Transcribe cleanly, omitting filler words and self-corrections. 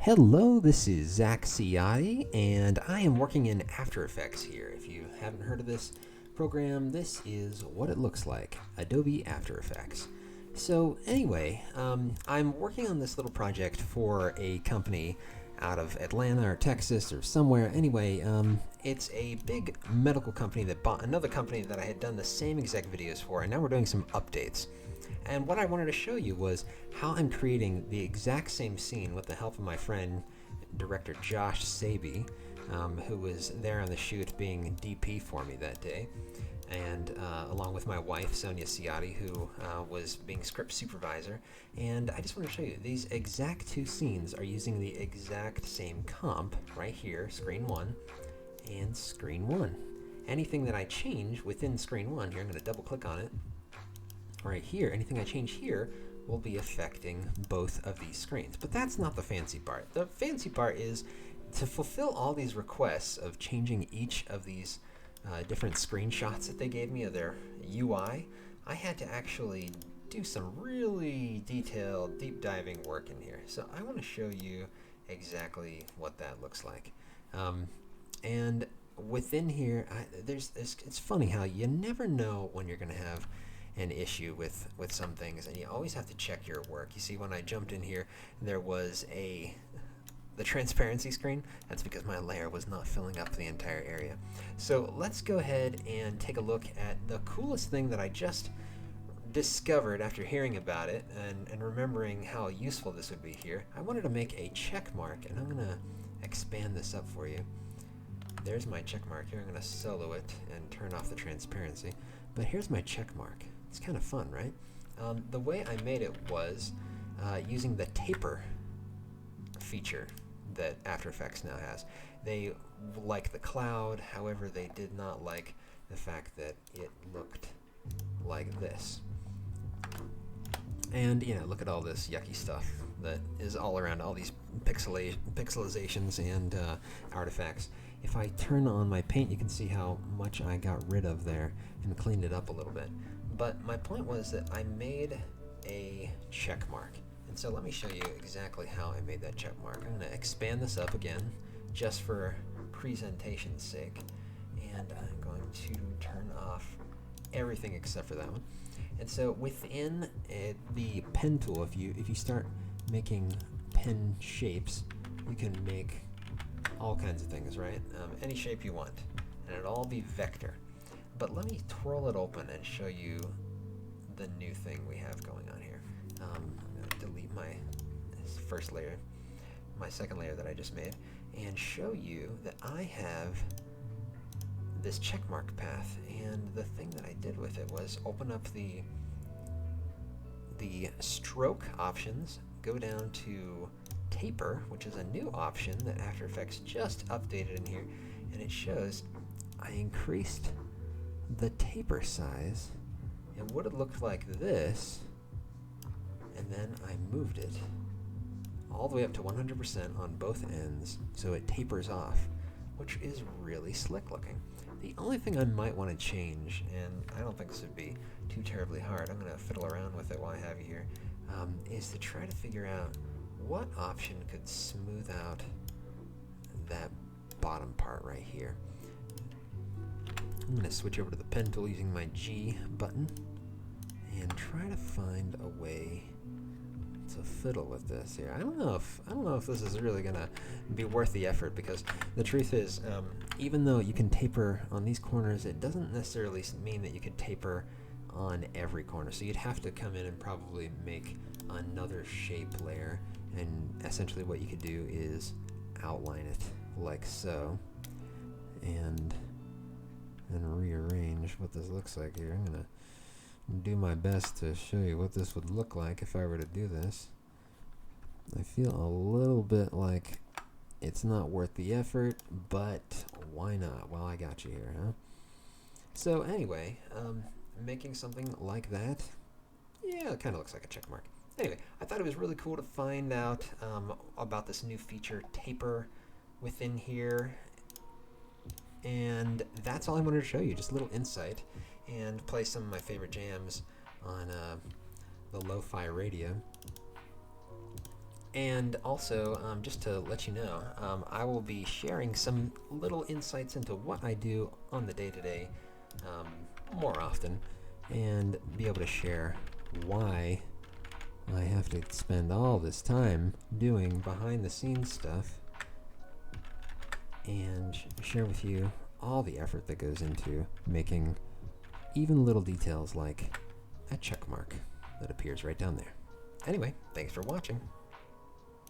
Hello, this is Zak Ciotti, and I am working in After Effects here. If you haven't heard of this program, this is what it looks like, Adobe After Effects. So anyway, I'm working on this little project for a company out of Atlanta or Texas or somewhere. Anyway, it's a big medical company that bought another company that I had done the same exact videos for, and now we're doing some updates. And what I wanted to show you was how I'm creating the exact same scene with the help of my friend, director Josh Saby, who was there on the shoot being DP for me that day, and along with my wife, Sonia Ciotti, who was being script supervisor. And I just want to show you, these exact two scenes are using the exact same comp right here, screen 1 and screen 1. Anything that I change within screen 1, here I'm going to double click on it, right here, anything I change here will be affecting both of these screens. But that's not the fancy part. The fancy part is to fulfill all these requests of changing each of these different screenshots that they gave me of their UI. I had to actually do some really detailed, deep diving work in here. So I want to show you exactly what that looks like. And within here, it's funny how you never know when you're going to have an issue with some things, and you always have to check your work. You see, when I jumped in here, there was the transparency screen. That's because my layer was not filling up the entire area. So let's go ahead and take a look at the coolest thing that I just discovered after hearing about it and remembering how useful this would be here. I wanted to make a check mark, and I'm going to expand this up for you. There's my check mark here. I'm going to solo it and turn off the transparency. But here's my check mark. It's kind of fun, right? The way I made it was using the taper feature that After Effects now has. They like the cloud, however, they did not like the fact that it looked like this. And, you know, look at all this yucky stuff that is all around, all these pixelizations and artifacts. If I turn on my paint, you can see how much I got rid of there and cleaned it up a little bit. But my point was that I made a check mark. And so let me show you exactly how I made that check mark. I'm going to expand this up again just for presentation's sake. And I'm going to turn off everything except for that one. And so within the pen tool, if you start making pen shapes, you can make all kinds of things, right? Any shape you want, and it'll all be vector. But let me twirl it open and show you the new thing we have going on here. I'm going to delete my first layer, my second layer that I just made, and show you that I have this checkmark path. And the thing that I did with it was open up the stroke options, go down to taper, which is a new option that After Effects just updated in here, and it shows I increased the taper size. It would have looked like this, and then I moved it all the way up to 100% on both ends, so it tapers off, which is really slick looking. The only thing I might want to change, and I don't think this would be too terribly hard, I'm going to fiddle around with it while I have you here, is to try to figure out what option could smooth out that bottom part right here. I'm going to switch over to the pen tool using my G button and try to find a way to fiddle with this here. I don't know if this is really going to be worth the effort, because the truth is, even though you can taper on these corners, it doesn't necessarily mean that you could taper on every corner. So you'd have to come in and probably make another shape layer, and essentially what you could do is outline it like so, and rearrange what this looks like here. I'm gonna do my best to show you what this would look like if I were to do this. I feel a little bit like it's not worth the effort, but why not? Well, I got you here, huh? So anyway, making something like that, yeah, it kind of looks like a check mark. Anyway, I thought it was really cool to find out about this new feature, taper, within here. And that's all I wanted to show you, just a little insight, and play some of my favorite jams on the lo-fi radio. And also, just to let you know, I will be sharing some little insights into what I do on the day-to-day more often, and be able to share why I have to spend all this time doing behind-the-scenes stuff, and share with you all the effort that goes into making even little details like a check mark that appears right down there. Anyway, thanks for watching.